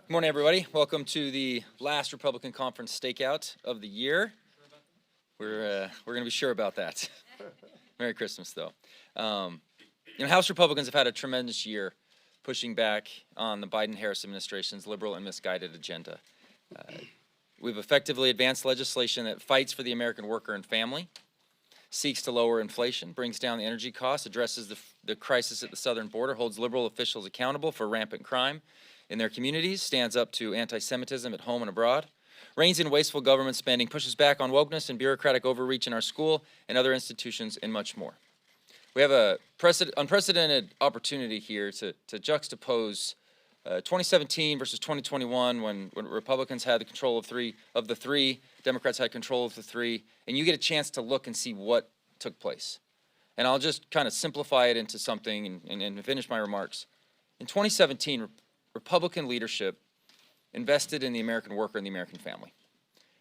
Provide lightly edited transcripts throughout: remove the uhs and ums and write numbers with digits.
Good morning, everybody. Welcome to the last Republican Conference stakeout of the year. We're going to be sure about that. Merry Christmas, though. House Republicans have had a tremendous year pushing back on the Biden-Harris administration's liberal and misguided agenda. We've effectively advanced legislation that fights for the American worker and family, seeks to lower inflation, brings down the energy costs, addresses the crisis at the southern border, holds liberal officials accountable for rampant crime in their communities, stands up to anti-Semitism at home and abroad, reins in wasteful government spending, pushes back on wokeness and bureaucratic overreach in our school and other institutions, and much more. We have a unprecedented opportunity here to juxtapose 2017 versus 2021 when Republicans had the control of the three, Democrats had control of the three, and you get a chance to look and see what took place. And I'll just kind of simplify it into something and finish my remarks. In 2017, Republican leadership invested in the American worker and the American family.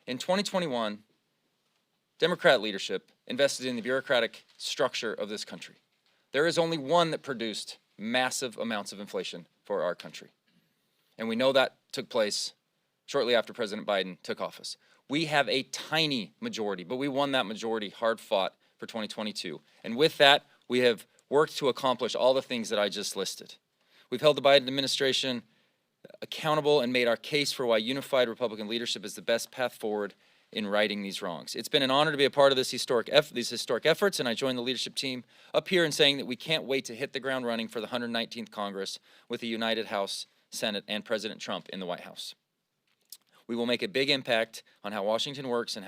In 2021, Democrat leadership invested in the bureaucratic structure of this country. There is only one that produced massive amounts of inflation for our country. And we know that took place shortly after President Biden took office. We have a tiny majority, but we won that majority hard fought for 2022. And with that, we have worked to accomplish all the things that I just listed. We've held the Biden administration accountable and made our case for why unified Republican leadership is the best path forward in righting these wrongs. It's been an honor to be a part of these historic efforts, and I join the leadership team up here in saying that we can't wait to hit the ground running for the 119th Congress with a united House, Senate, and President Trump in the White House. We will make a big impact on how Washington works and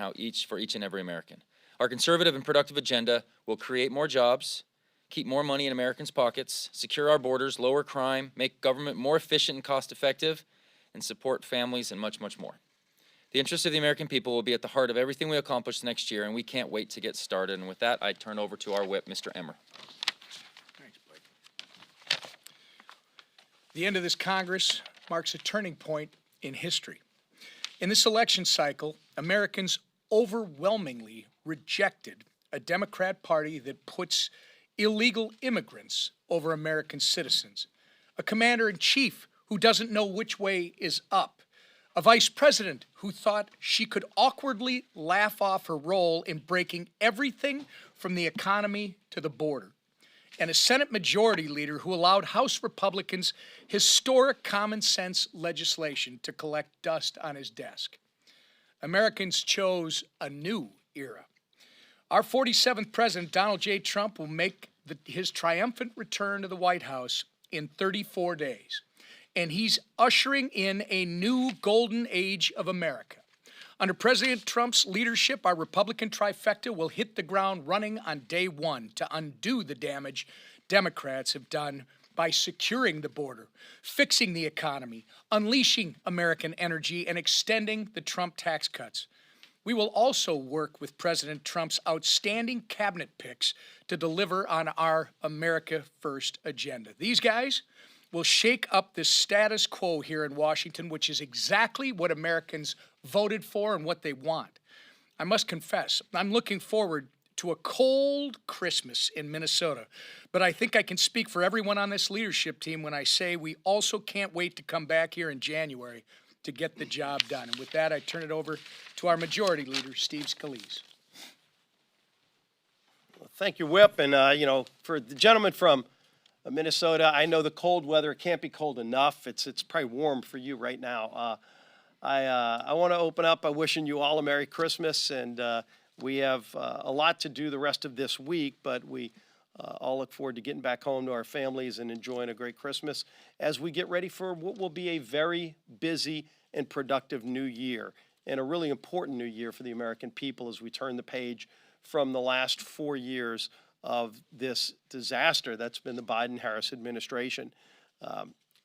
for each and every American. Our conservative and productive agenda will create more jobs, keep more money in Americans' pockets, secure our borders, lower crime, make government more efficient and cost-effective, and support families and much, much more. The interests of the American people will be at the heart of everything we accomplish next year, and we can't wait to get started. And with that, I turn over to our whip, Mr. Emmer. Thanks, Blake. The end of this Congress marks a turning point in history. In this election cycle, Americans overwhelmingly rejected a Democrat Party that puts illegal immigrants over American citizens, a commander-in-chief who doesn't know which way is up, a vice president who thought she could awkwardly laugh off her role in breaking everything from the economy to the border, and a Senate majority leader who allowed House Republicans historic common sense legislation to collect dust on his desk. Americans chose a new era. Our 47th president, Donald J. Trump, will make his triumphant return to the White House in 34 days. And he's ushering in a new golden age of America. Under President Trump's leadership, our Republican trifecta will hit the ground running on day one to undo the damage Democrats have done by securing the border, fixing the economy, unleashing American energy, and extending the Trump tax cuts. We will also work with President Trump's outstanding cabinet picks to deliver on our America First agenda. These guys will shake up the status quo here in Washington, which is exactly what Americans voted for and what they want. I must confess, I'm looking forward to a cold Christmas in Minnesota, but I think I can speak for everyone on this leadership team when I say we also can't wait to come back here in January to get the job done. And with that, I turn it over to our majority leader, Steve Scalise. Well, thank you, Whip. And, for the gentleman from Minnesota, I know the cold weather can't be cold enough. It's probably warm for you right now. I want to open up by wishing you all a Merry Christmas. And we have a lot to do the rest of this week, but we all look forward to getting back home to our families and enjoying a great Christmas as we get ready for what will be a very busy and productive new year, and a really important new year for the American people as we turn the page from the last 4 years of this disaster that's been the Biden-Harris administration.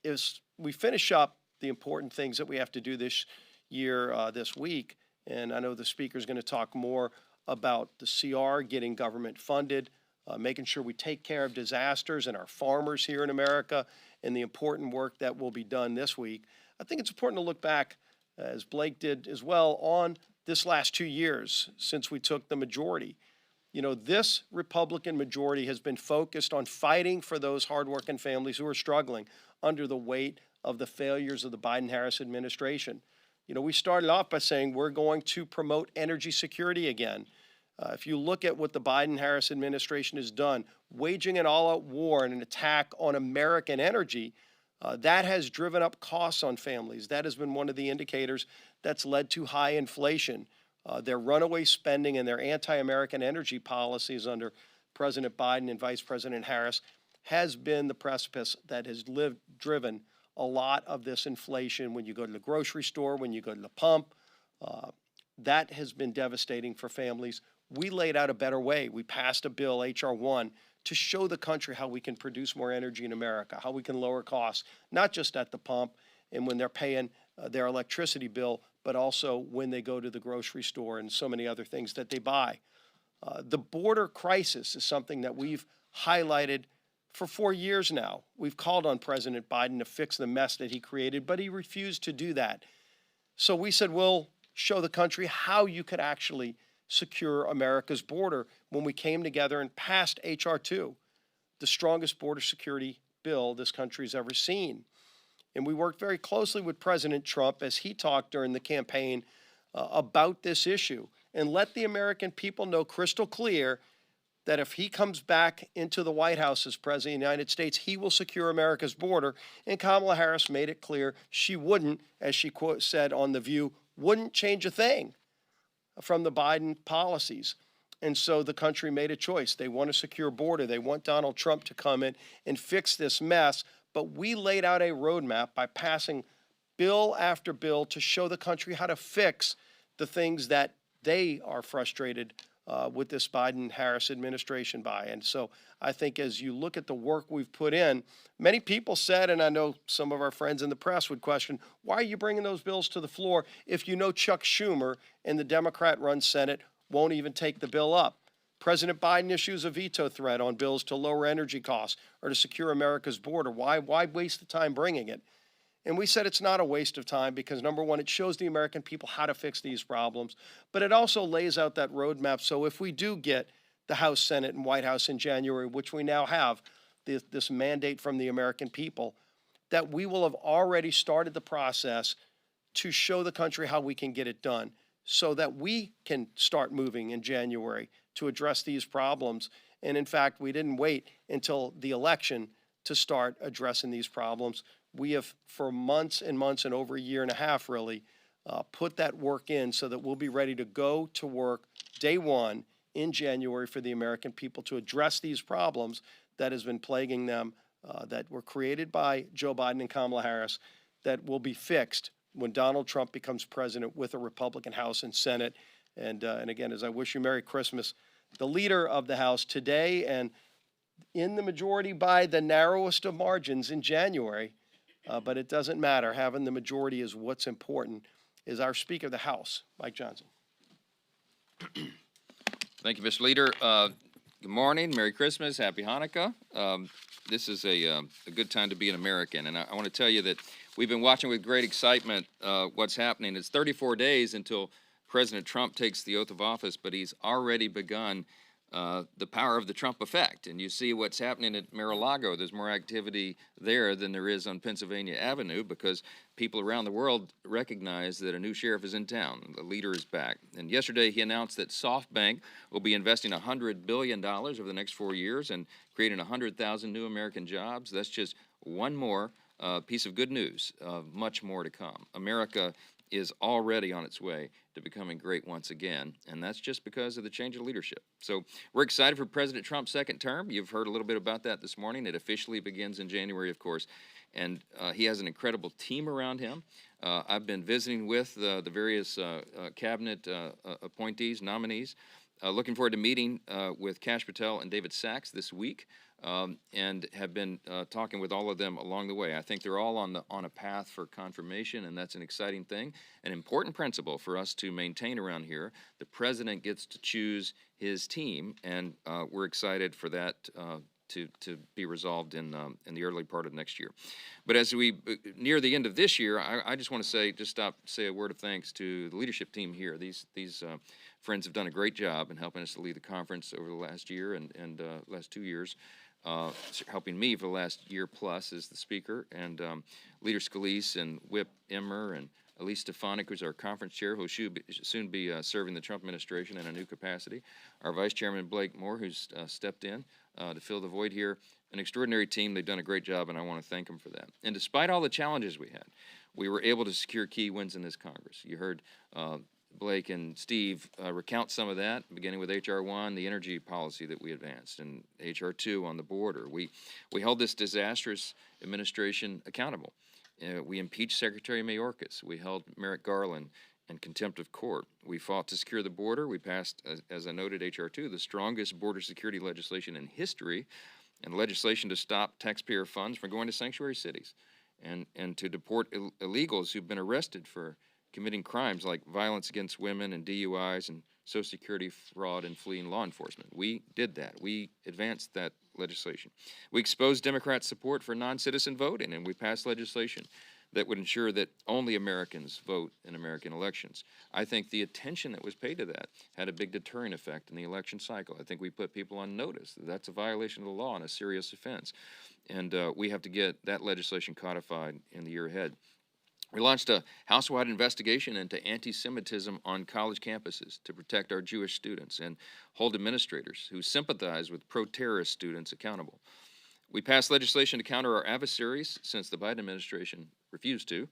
As we finish up the important things that we have to do this year, this week, and I know the speaker is going to talk more about the CR, getting government funded, making sure we take care of disasters and our farmers here in America, and the important work that will be done this week. I think it's important to look back, as Blake did as well, on this last 2 years since we took the majority. You know, this Republican majority has been focused on fighting for those hardworking families who are struggling under the weight of the failures of the Biden-Harris administration. You know, we started off by saying we're going to promote energy security again. If you look at what the Biden-Harris administration has done, waging an all-out war and an attack on American energy, that has driven up costs on families. That has been one of the indicators that's led to high inflation. Their runaway spending and their anti-American energy policies under President Biden and Vice President Harris has been the precipice that has driven a lot of this inflation. When you go to the grocery store, when you go to the pump, that has been devastating for families. We laid out a better way. We passed a bill, H.R. 1, to show the country how we can produce more energy in America, how we can lower costs, not just at the pump and when they're paying their electricity bill, but also when they go to the grocery store and so many other things that they buy. The border crisis is something that we've highlighted for 4 years now. We've called on President Biden to fix the mess that he created, but he refused to do that. So we said, we'll show the country how you could actually secure America's border when we came together and passed H.R. 2, the strongest border security bill this country's ever seen. And we worked very closely with President Trump as he talked during the campaign about this issue and let the American people know crystal clear that if he comes back into the White House as President of the United States, he will secure America's border. And Kamala Harris made it clear she wouldn't, as she said on The View, wouldn't change a thing from the Biden policies. And so the country made a choice. They want a secure border. They want Donald Trump to come in and fix this mess. But we laid out a roadmap by passing bill after bill to show the country how to fix the things that they are frustrated with this Biden-Harris administration by. And so I think as you look at the work we've put in, many people said, and I know some of our friends in the press would question, why are you bringing those bills to the floor if you know Chuck Schumer and the Democrat-run Senate won't even take the bill up? President Biden issues a veto threat on bills to lower energy costs or to secure America's border. Why waste the time bringing it? And we said it's not a waste of time because, number one, it shows the American people how to fix these problems, but it also lays out that roadmap. So if we do get the House, Senate, and White House in January, which we now have, this mandate from the American people, that we will have already started the process to show the country how we can get it done so that we can start moving in January to address these problems. And in fact, we didn't wait until the election to start addressing these problems. We have, for months and months and over a year and a half, really, put that work in so that we'll be ready to go to work day one in January for the American people to address these problems that has been plaguing them, that were created by Joe Biden and Kamala Harris, that will be fixed when Donald Trump becomes president with a Republican House and Senate. And again, as I wish you Merry Christmas, the leader of the House today and in the majority by the narrowest of margins in January, but it doesn't matter. Having the majority is what's important, is our Speaker of the House, Mike Johnson. Thank you, Mr. Leader. Good morning, Merry Christmas, Happy Hanukkah. This is a good time to be an American, and I want to tell you that we've been watching with great excitement what's happening. It's 34 days until President Trump takes the oath of office, but he's already begun the power of the Trump effect. And you see what's happening at Mar-a-Lago. There's more activity there than there is on Pennsylvania Avenue because people around the world recognize that a new sheriff is in town. The leader is back. And yesterday he announced that SoftBank will be investing $100 billion over the next 4 years and creating 100,000 new American jobs. That's just one more piece of good news. Much more to come. America is already on its way to becoming great once again, and that's just because of the change of leadership. So we're excited for President Trump's second term. You've heard a little bit about that this morning. It officially begins in January, of course, and he has an incredible team around him. I've been visiting with the various cabinet appointees, nominees. Looking forward to meeting with Kash Patel and David Sachs this week, and have been talking with all of them along the way. I think they're all on a path for confirmation, and that's an exciting thing, an important principle for us to maintain around here. The president gets to choose his team, and we're excited for that to be resolved in the early part of next year. But as we near the end of this year, I just want to say a word of thanks to the leadership team here. These friends have done a great job in helping us to lead the conference over the last year and last 2 years. helping me for the last year plus as the speaker, and Leader Scalise and Whip Emmer and Elise Stefanik, who's our conference chair, who will soon be serving the Trump administration in a new capacity. Our Vice Chairman Blake Moore, who's stepped in to fill the void here. An extraordinary team. They've done a great job, and I want to thank them for that. And despite all the challenges we had, we were able to secure key wins in this Congress. You heard Blake and Steve recount some of that, beginning with H.R. 1, the energy policy that we advanced, and H.R. 2 on the border. We held this disastrous administration accountable. We impeached Secretary Mayorkas. We held Merrick Garland in contempt of court. We fought to secure the border. We passed, as I noted, H.R. 2, the strongest border security legislation in history, and legislation to stop taxpayer funds from going to sanctuary cities and to deport illegals who've been arrested for committing crimes like violence against women and DUIs and Social Security fraud and fleeing law enforcement. We did that. We advanced that legislation. We exposed Democrat support for non-citizen voting, and we passed legislation that would ensure that only Americans vote in American elections. I think the attention that was paid to that had a big deterrent effect in the election cycle. I think we put people on notice that that's a violation of the law and a serious offense. And we have to get that legislation codified in the year ahead. We launched a house-wide investigation into anti-Semitism on college campuses to protect our Jewish students and hold administrators who sympathize with pro-terrorist students accountable. We passed legislation to counter our adversaries since the Biden administration refused to.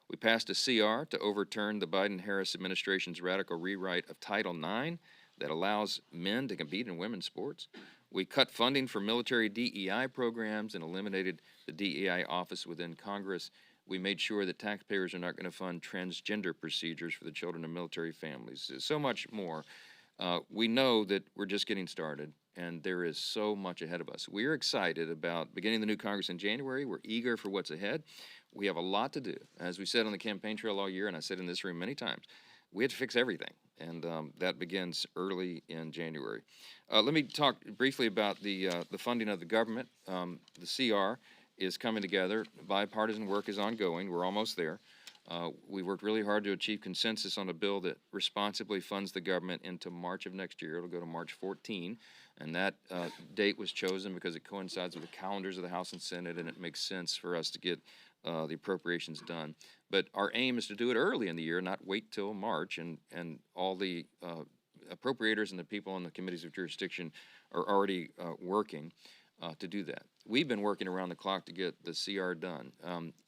We passed a CR to overturn the Biden-Harris administration's radical rewrite of Title IX that allows men to compete in women's sports. We cut funding for military DEI programs and eliminated the DEI office within Congress. We made sure that taxpayers are not going to fund transgender procedures for the children of military families. There's so much more. We know that we're just getting started, and there is so much ahead of us. We're excited about beginning the new Congress in January. We're eager for what's ahead. We have a lot to do. As we said on the campaign trail all year, and I said in this room many times, we have to fix everything, and that begins early in January. Let me talk briefly about the funding of the government. The CR is coming together. Bipartisan work is ongoing. We're almost there. We worked really hard to achieve consensus on a bill that responsibly funds the government into March of next year. It'll go to March 14, and that date was chosen because it coincides with the calendars of the House and Senate, and it makes sense for us to get the appropriations done. But our aim is to do it early in the year, not wait till March, and all the appropriators and the people on the committees of jurisdiction are already working to do that. We've been working around the clock to get the CR done.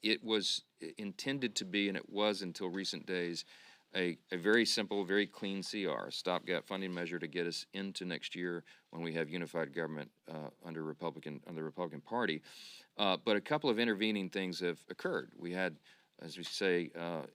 It was intended to be, and it was until recent days, a very simple, very clean CR, a stopgap funding measure to get us into next year when we have unified government under the Republican Party. But a couple of intervening things have occurred. We had, as we say,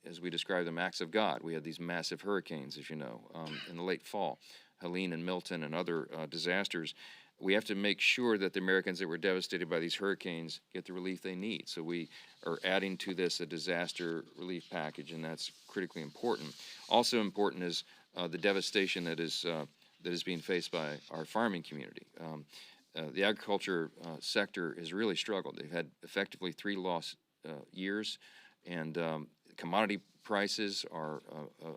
as we describe them, acts of God. We had these massive hurricanes, as you know, in the late fall, Helene and Milton and other disasters. We have to make sure that the Americans that were devastated by these hurricanes get the relief they need. So we are adding to this a disaster relief package, and that's critically important. Also important is the devastation that is being faced by our farming community. The agriculture sector has really struggled. They've had effectively 3 lost years, and commodity prices are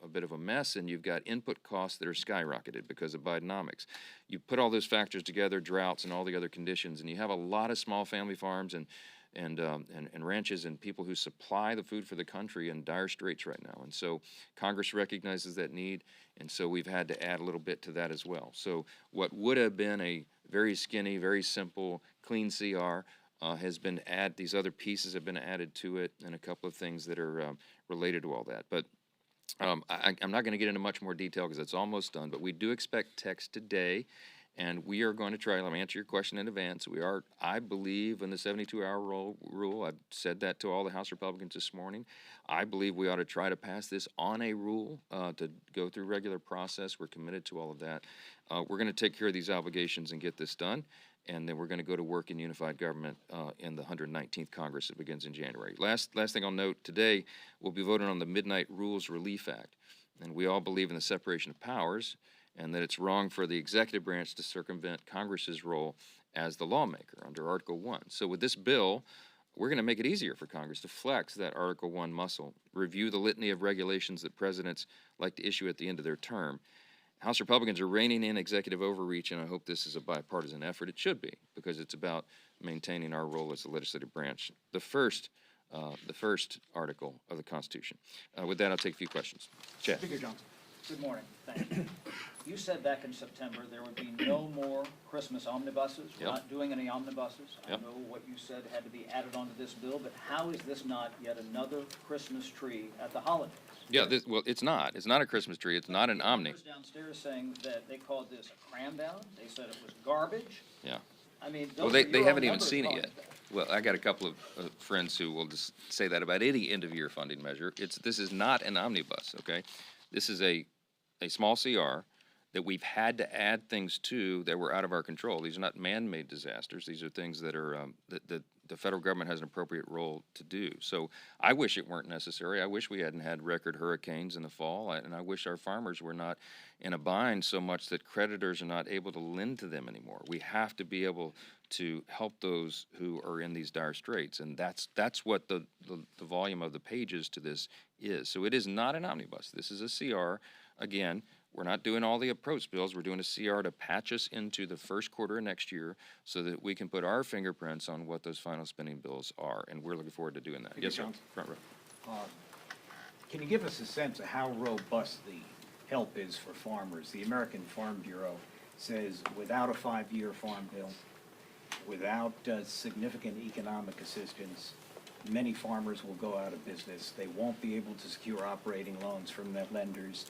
a bit of a mess, and you've got input costs that are skyrocketed because of Bidenomics. You put all those factors together, droughts and all the other conditions, and you have a lot of small family farms and ranches and people who supply the food for the country in dire straits right now. And so Congress recognizes that need, and so we've had to add a little bit to that as well. So what would have been a very skinny, very simple, clean CR has been these other pieces have been added to it, and a couple of things that are related to all that. But I'm not going to get into much more detail because it's almost done, but we do expect text today, and we are going to try. Let me answer your question in advance. I believe in the 72-hour rule. I've said that to all the House Republicans this morning. I believe we ought to try to pass this on a rule to go through regular process. We're committed to all of that. We're going to take care of these obligations and get this done, and then we're going to go to work in unified government in the 119th Congress that begins in January. Last thing I'll note, today we'll be voting on the Midnight Rules Relief Act, and we all believe in the separation of powers and that it's wrong for the executive branch to circumvent Congress's role as the lawmaker under Article 1. So with this bill, we're going to make it easier for Congress to flex that Article 1 muscle, review the litany of regulations that presidents like to issue at the end of their term, House Republicans are reining in executive overreach, and I hope this is a bipartisan effort. It should be, because it's about maintaining our role as the legislative branch. The first article of the Constitution. With that, I'll take a few questions. Chad. Speaker Johnson. Good morning. Thank you. You said back in September there would be no more Christmas omnibuses. We're Yep. not doing any omnibuses. Yep. I know what you said had to be added onto this bill, but how is this not yet another Christmas tree at the holidays? Yeah, well, it's not. It's not a Christmas tree. It's not an omni. Members downstairs saying that they called this a cram down. They said it was garbage. Yeah. I mean, Well, those are they your haven't own even members seen it calling yet. that. Well, I got a couple of friends who will just say that about any end-of-year funding measure. This is not an omnibus, okay? This is a small CR that we've had to add things to that were out of our control. These are not man-made disasters. These are things that are that the federal government has an appropriate role to do. So I wish it weren't necessary. I wish we hadn't had record hurricanes in the fall, and I wish our farmers were not in a bind so much that creditors are not able to lend to them anymore. We have to be able to help those who are in these dire straits, and that's what the volume of the pages to this is. So it is not an omnibus. This is a CR. Again, we're not doing all the approach bills. We're doing a CR to patch us into the first quarter of next year so that we can put our fingerprints on what those final spending bills are, and we're looking forward to doing that. Yes, sir. Johnson. Front row. Can you give us a sense of how robust the help is for farmers? The American Farm Bureau says without a 5-year farm bill, without significant economic assistance, many farmers will go out of business. They won't be able to secure operating loans from their lenders,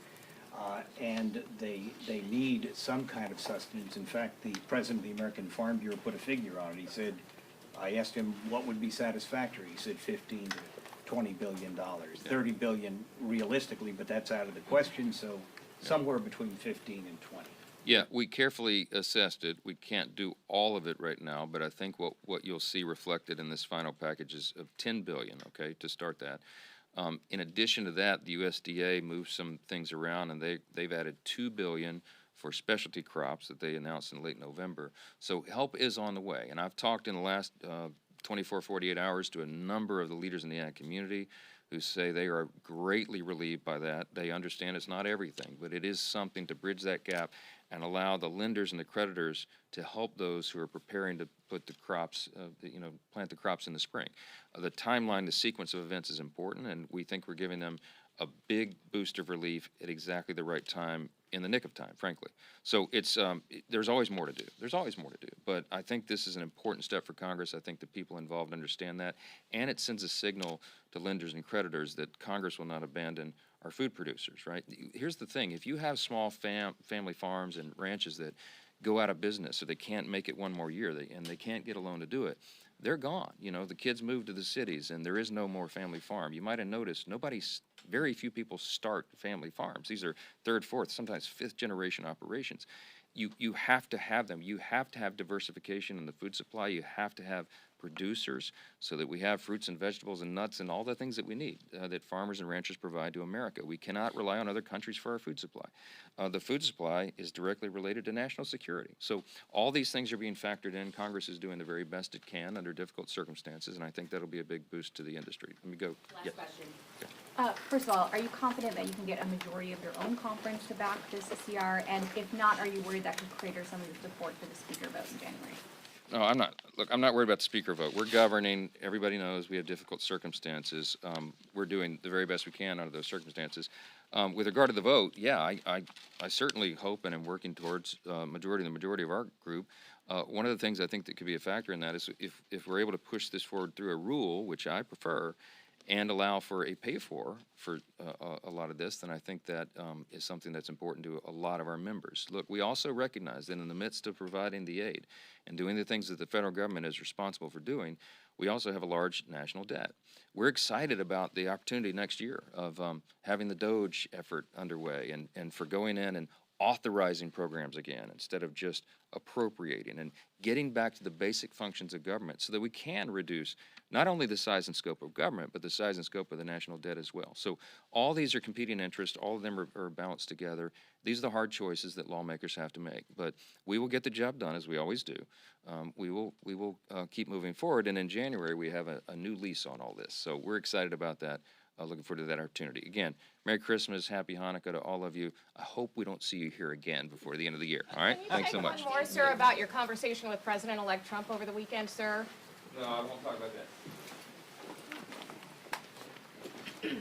and they need some kind of sustenance. In fact, the president of the American Farm Bureau put a figure on it. He said, I asked him what would be satisfactory. He said 15 to $20 billion, 30 billion realistically, but that's out of the question, so somewhere between 15 and 20. Yeah, we carefully assessed it. We can't do all of it right now, but I think what you'll see reflected in this final package is of $10 billion, okay, to start that. In addition to that, the USDA moved some things around, and they've added $2 billion for specialty crops that they announced in late November. So help is on the way, and I've talked in the last 24, 48 hours to a number of the leaders in the ag community who say they are greatly relieved by that. They understand it's not everything, but it is something to bridge that gap and allow the lenders and the creditors to help those who are preparing to put the crops, plant the crops in the spring. The timeline, the sequence of events is important, and we think we're giving them a big boost of relief at exactly the right time, in the nick of time, frankly. So it's there's always more to do. There's always more to do. But I think this is an important step for Congress. I think the people involved understand that, and it sends a signal to lenders and creditors that Congress will not abandon our food producers, right? Here's the thing. If you have small family farms and ranches that go out of business, so they can't make it one more year, and they can't get a loan to do it, they're gone. You know, the kids move to the cities, and there is no more family farm. You might have noticed very few people start family farms. These are third, fourth, sometimes fifth generation operations. You have to have them. You have to have diversification in the food supply. You have to have producers so that we have fruits and vegetables and nuts and all the things that we need that farmers and ranchers provide to America. We cannot rely on other countries for our food supply. The food supply is directly related to national security. So all these things are being factored in. Congress is doing the very best it can under difficult circumstances, and I think that'll be a big boost to the industry. Let me go. Last question. First of all, are you confident that you can get a majority of your own conference to back this CR? And if not, are you worried that could crater some of your support for the speaker vote in January? No, I'm not. Look, I'm not worried about the speaker vote. We're governing. Everybody knows we have difficult circumstances. We're doing the very best we can under those circumstances. With regard to the vote, yeah, I certainly hope and am working towards the majority of our group. One of the things I think that could be a factor in that is if we're able to push this forward through a rule, which I prefer, and allow for a pay-for a lot of this, then I think that is something that's important to a lot of our members. Look, we also recognize that in the midst of providing the aid and doing the things that the federal government is responsible for doing, we also have a large national debt. We're excited about the opportunity next year of having the DOGE effort underway and for going in and authorizing programs again instead of just appropriating and getting back to the basic functions of government so that we can reduce not only the size and scope of government, but the size and scope of the national debt as well. So all these are competing interests. All of them are balanced together. These are the hard choices that lawmakers have to make. But we will get the job done, as we always do. We will keep moving forward. And in January, we have a new lease on all this. So we're excited about that. looking forward to that opportunity. Again, Merry Christmas, Happy Hanukkah to all of you. I hope we don't see you here again before the end of the year. All right? Thanks so much. One more, sir, about your conversation with President-elect Trump over the weekend, sir. No, I won't talk about that.